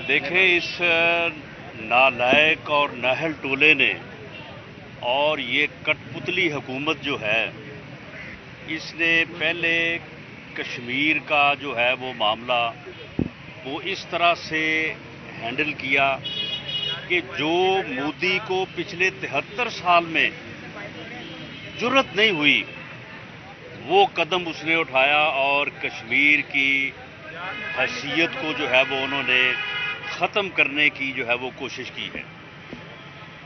دیکھیں اس نالائق اور نااہل ٹولے نے اور یہ کٹ پتلی حکومت جو ہے اس نے پہلے کشمیر کا جو ہے وہ معاملہ وہ اس طرح سے ہینڈل کیا کہ جو مودی کو پچھلے 73 سال میں جرت نہیں ہوئی وہ قدم اس نے اٹھایا اور کشمیر کی حیثیت کو جو ہے وہ انہوں نے ختم کرنے کی جو ہے وہ کوشش کی ہے۔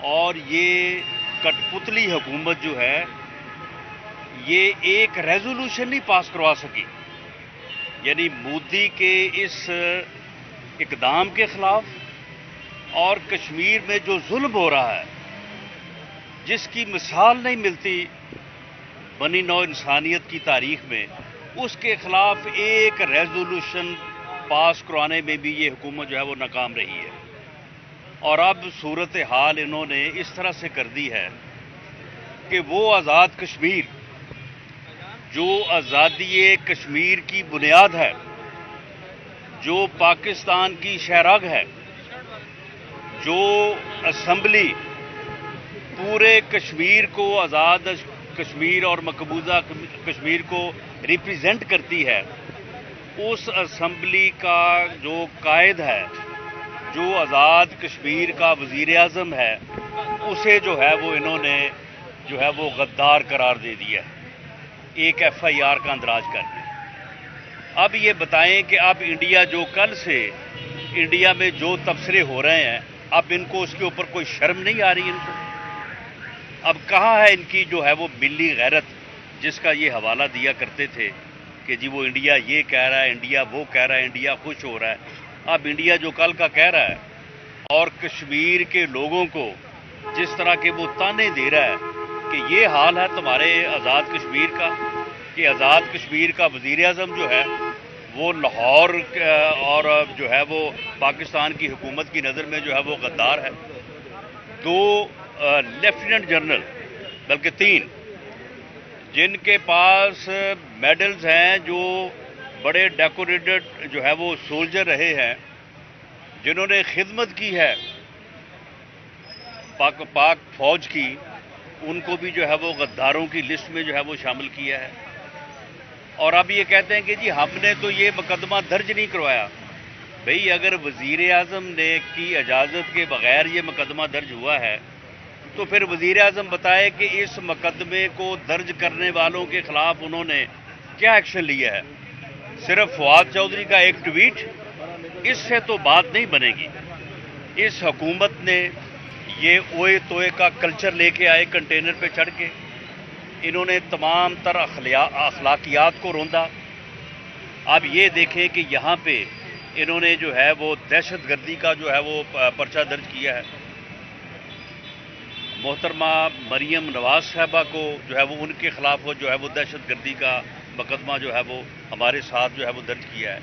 اور یہ کٹ پتلی حکومت جو ہے یہ ایک ریزولوشن نہیں پاس کروا سکی، یعنی مودی کے اس اقدام کے خلاف اور کشمیر میں جو ظلم ہو رہا ہے جس کی مثال نہیں ملتی بنی نوع انسانیت کی تاریخ میں، اس کے خلاف ایک ریزولوشن پاس کروانے میں بھی یہ حکومت جو ہے وہ ناکام رہی ہے۔ اور اب صورتحال انہوں نے اس طرح سے کر دی ہے کہ وہ آزاد کشمیر جو آزادی کشمیر کی بنیاد ہے، جو پاکستان کی شہرگ ہے، جو اسمبلی پورے کشمیر کو آزاد کشمیر اور مقبوضہ کشمیر کو ریپریزنٹ کرتی ہے، اس اسمبلی کا جو قائد ہے، جو آزاد کشمیر کا وزیر اعظم ہے، اسے جو ہے وہ انہوں نے جو ہے وہ غدار قرار دے دیا ہے ایک ایف آئی آر کا اندراج کر کے۔ اب یہ بتائیں کہ اب انڈیا جو کل سے انڈیا میں جو تبصرے ہو رہے ہیں، اب ان کو اس کے اوپر کوئی شرم نہیں آ رہی ان کو؟ اب کہاں ہے ان کی جو ہے وہ ملی غیرت جس کا یہ حوالہ دیا کرتے تھے کہ جی وہ انڈیا یہ کہہ رہا ہے، انڈیا وہ کہہ رہا ہے، انڈیا خوش ہو رہا ہے۔ اب انڈیا جو کل کا کہہ رہا ہے اور کشمیر کے لوگوں کو جس طرح کے وہ تانے دے رہا ہے کہ یہ حال ہے تمہارے آزاد کشمیر کا، کہ آزاد کشمیر کا وزیر اعظم جو ہے وہ لاہور اور جو ہے وہ پاکستان کی حکومت کی نظر میں جو ہے وہ غدار ہے۔ دو لیفٹیننٹ جنرل بلکہ 3 جن کے پاس میڈلز ہیں، جو بڑے ڈیکوریٹڈ جو ہے وہ سولجر رہے ہیں، جنہوں نے خدمت کی ہے پاک فوج کی، ان کو بھی جو ہے وہ غداروں کی لسٹ میں جو ہے وہ شامل کیا ہے۔ اور اب یہ کہتے ہیں کہ جی ہم نے تو یہ مقدمہ درج نہیں کروایا۔ بھئی اگر وزیر اعظم نے کی اجازت کے بغیر یہ مقدمہ درج ہوا ہے تو پھر وزیر اعظم بتائے کہ اس مقدمے کو درج کرنے والوں کے خلاف انہوں نے کیا ایکشن لیا ہے؟ صرف فواد چودھری کا ایک ٹویٹ، اس سے تو بات نہیں بنے گی۔ اس حکومت نے یہ اوئے توئے کا کلچر لے کے آئے کنٹینر پہ چڑھ کے، انہوں نے تمام تر اخلاقیات کو روندا۔ اب یہ دیکھیں کہ یہاں پہ انہوں نے جو ہے وہ دہشت گردی کا جو ہے وہ پرچہ درج کیا ہے۔ محترمہ مریم نواز صاحبہ کو جو ہے وہ ان کے خلاف وہ جو ہے وہ دہشت گردی کا مقدمہ جو ہے وہ ہمارے ساتھ جو ہے وہ درج کیا ہے۔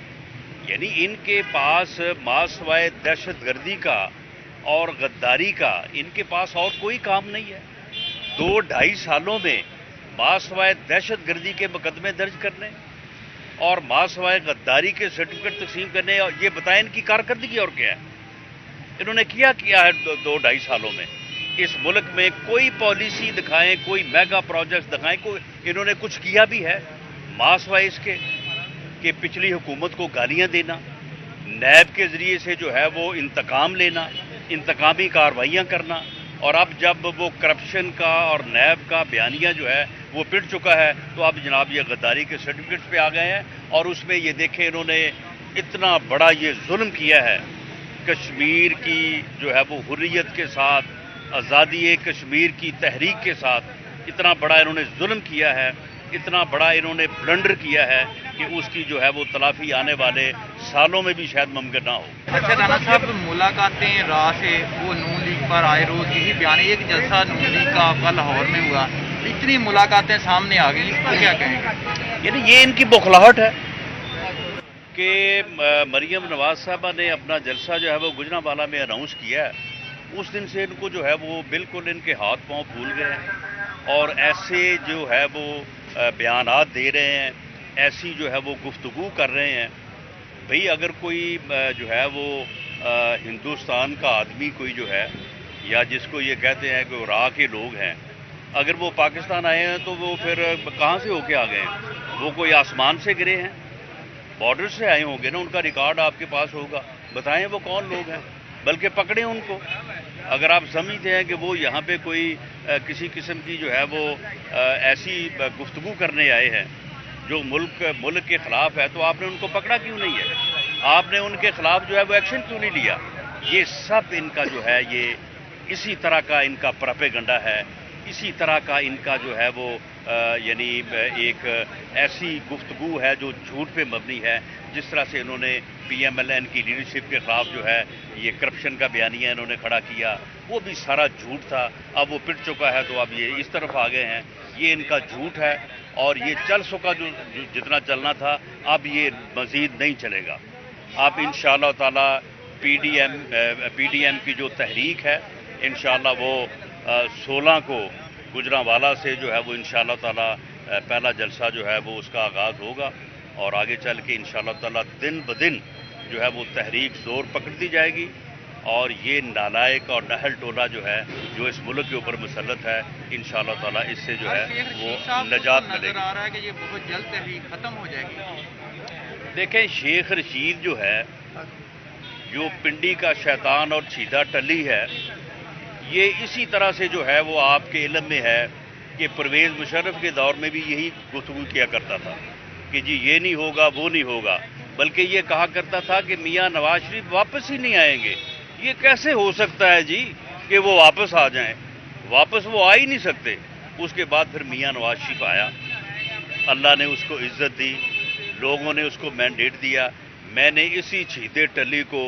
یعنی ان کے پاس ما سوائے دہشت گردی کا اور غداری کا ان کے پاس اور کوئی کام نہیں ہے۔ 2-2.5 سالوں میں ما سوائے دہشت گردی کے مقدمے درج کرنے اور ما سوائے غداری کے سرٹیفکیٹ تقسیم کرنے، اور یہ بتائیں ان کی کارکردگی اور کیا ہے؟ انہوں نے کیا ہے 2-2.5 سالوں میں؟ اس ملک میں کوئی پالیسی دکھائیں، کوئی میگا پروجیکٹس دکھائیں، کوئی انہوں نے کچھ کیا بھی ہے ما سوائے اس کے کہ پچھلی حکومت کو گالیاں دینا، نیب کے ذریعے سے جو ہے وہ انتقام لینا، انتقامی کارروائیاں کرنا، اور اب جب وہ کرپشن کا اور نیب کا بیانیہ جو ہے وہ پٹ چکا ہے تو اب جناب یہ غداری کے سرٹیفکیٹس پہ آ گئے ہیں۔ اور اس میں یہ دیکھیں انہوں نے اتنا بڑا یہ ظلم کیا ہے کشمیر کی جو ہے وہ حریت کے ساتھ، آزادی کشمیر کی تحریک کے ساتھ، اتنا بڑا انہوں نے ظلم کیا ہے، اتنا بڑا انہوں نے بلنڈر کیا ہے کہ اس کی جو ہے وہ تلافی آنے والے سالوں میں بھی شاید ممکن نہ ہو۔ اچھا رانا صاحب، ملاقاتیں راہ سے وہ نون لیگ پر آئے روز یہی بیان، ایک جلسہ نون لیگ کا کل لاہور میں ہوا، اتنی ملاقاتیں سامنے آ گئی، اس کو کیا کہیں گے؟ یعنی یہ ان کی بوکھلاہٹ ہے کہ مریم نواز صاحبہ نے اپنا جلسہ جو ہے وہ گجرانوالہ میں اناؤنس کیا ہے، اس دن سے ان کو جو ہے وہ بالکل ان کے ہاتھ پاؤں پھول گئے ہیں اور ایسے جو ہے وہ بیانات دے رہے ہیں، ایسی جو ہے وہ گفتگو کر رہے ہیں۔ بھئی اگر کوئی جو ہے وہ ہندوستان کا آدمی کوئی جو ہے یا جس کو یہ کہتے ہیں کہ راہ کے لوگ ہیں، اگر وہ پاکستان آئے ہیں تو وہ پھر کہاں سے ہو کے آ گئے ہیں؟ وہ کوئی آسمان سے گرے ہیں؟ بارڈر سے آئے ہوں گے نا، ان کا ریکارڈ آپ کے پاس ہوگا، بتائیں وہ کون لوگ ہیں، بلکہ پکڑیں ان کو۔ اگر آپ سمجھتے ہیں کہ وہ یہاں پہ کوئی کسی قسم کی جو ہے وہ ایسی گفتگو کرنے آئے ہیں جو ملک کے خلاف ہے، تو آپ نے ان کو پکڑا کیوں نہیں ہے؟ آپ نے ان کے خلاف جو ہے وہ ایکشن کیوں نہیں لیا؟ یہ سب ان کا جو ہے یہ اسی طرح کا ان کا پروپیگنڈا ہے، اسی طرح کا ان کا جو ہے وہ یعنی ایک ایسی گفتگو ہے جو جھوٹ پہ مبنی ہے۔ جس طرح سے انہوں نے پی ایم ایل این کی لیڈرشپ کے خلاف جو ہے یہ کرپشن کا بیانیہ انہوں نے کھڑا کیا، وہ بھی سارا جھوٹ تھا، اب وہ پٹ چکا ہے تو اب یہ اس طرف آ گئے ہیں، یہ ان کا جھوٹ ہے اور یہ چل سکا جو جتنا چلنا تھا، اب یہ مزید نہیں چلے گا۔ اب انشاءاللہ تعالی پی ڈی ایم کی جو تحریک ہے انشاءاللہ وہ 16 کو گجرانوالہ سے جو ہے وہ انشاءاللہ تعالی پہلا جلسہ جو ہے وہ اس کا آغاز ہوگا، اور آگے چل کے انشاءاللہ تعالی دن بدن جو ہے وہ تحریک زور پکڑتی جائے گی، اور یہ نالائق اور نہل ٹولہ جو ہے جو اس ملک کے اوپر مسلط ہے انشاءاللہ تعالی اس سے جو ہے وہ نجات ملے نظر گی۔ آ رہا ہے کہ یہ بہت جلد تحریک ختم ہو جائے گی۔ دیکھیں شیخ رشید جو ہے، جو پنڈی کا شیطان اور چھیدہ ٹلی ہے، یہ اسی طرح سے جو ہے وہ آپ کے علم میں ہے کہ پرویز مشرف کے دور میں بھی یہی گفتگو کیا کرتا تھا کہ جی یہ نہیں ہوگا وہ نہیں ہوگا، بلکہ یہ کہا کرتا تھا کہ میاں نواز شریف واپس ہی نہیں آئیں گے۔ یہ کیسے ہو سکتا ہے جی کہ وہ واپس آ جائیں؟ واپس وہ آ ہی نہیں سکتے۔ اس کے بعد پھر میاں نواز شریف آیا، اللہ نے اس کو عزت دی، لوگوں نے اس کو مینڈیٹ دیا۔ میں نے اسی چھیدے ٹلی کو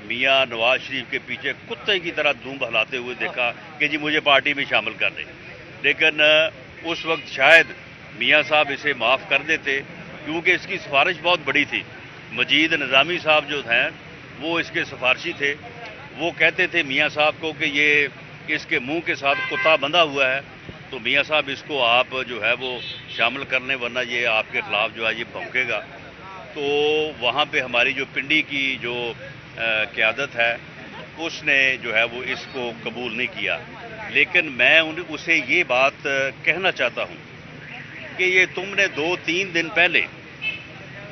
میاں نواز شریف کے پیچھے کتے کی طرح دم بہلاتے ہوئے دیکھا کہ جی مجھے پارٹی میں شامل کر لیں، لیکن اس وقت شاید میاں صاحب اسے معاف کر دیتے، کیونکہ اس کی سفارش بہت بڑی تھی۔ مجید نظامی صاحب جو ہیں وہ اس کے سفارشی تھے، وہ کہتے تھے میاں صاحب کو کہ یہ اس کے منہ کے ساتھ کتا بندھا ہوا ہے، تو میاں صاحب اس کو آپ جو ہے وہ شامل کر لیں ورنہ یہ آپ کے خلاف جو ہے یہ بھونکے گا۔ تو وہاں پہ ہماری جو پنڈی کی جو قیادت ہے اس نے جو ہے وہ اس کو قبول نہیں کیا، لیکن میں اسے یہ بات کہنا چاہتا ہوں کہ یہ تم نے 2-3 دن پہلے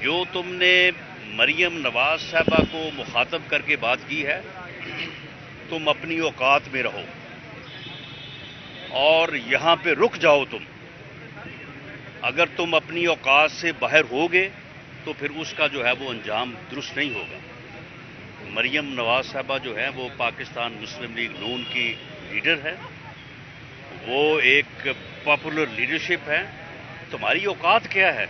جو تم نے مریم نواز صاحبہ کو مخاطب کر کے بات کی ہے، تم اپنی اوقات میں رہو اور یہاں پہ رک جاؤ۔ تم اگر تم اپنی اوقات سے باہر ہوگے تو پھر اس کا جو ہے وہ انجام درست نہیں ہوگا۔ مریم نواز صاحبہ جو ہے وہ پاکستان مسلم لیگ نون کی لیڈر ہے، وہ ایک پاپولر لیڈرشپ ہے۔ تمہاری اوقات کیا ہے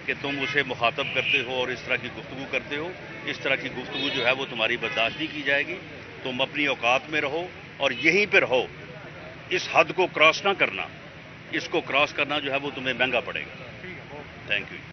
کہ تم اسے مخاطب کرتے ہو اور اس طرح کی گفتگو کرتے ہو؟ اس طرح کی گفتگو جو ہے وہ تمہاری برداشت نہیں کی جائے گی۔ تم اپنی اوقات میں رہو اور یہیں پہ رہو، اس حد کو کراس نہ کرنا، اس کو کراس کرنا جو ہے وہ تمہیں مہنگا پڑے گا۔ Thank you.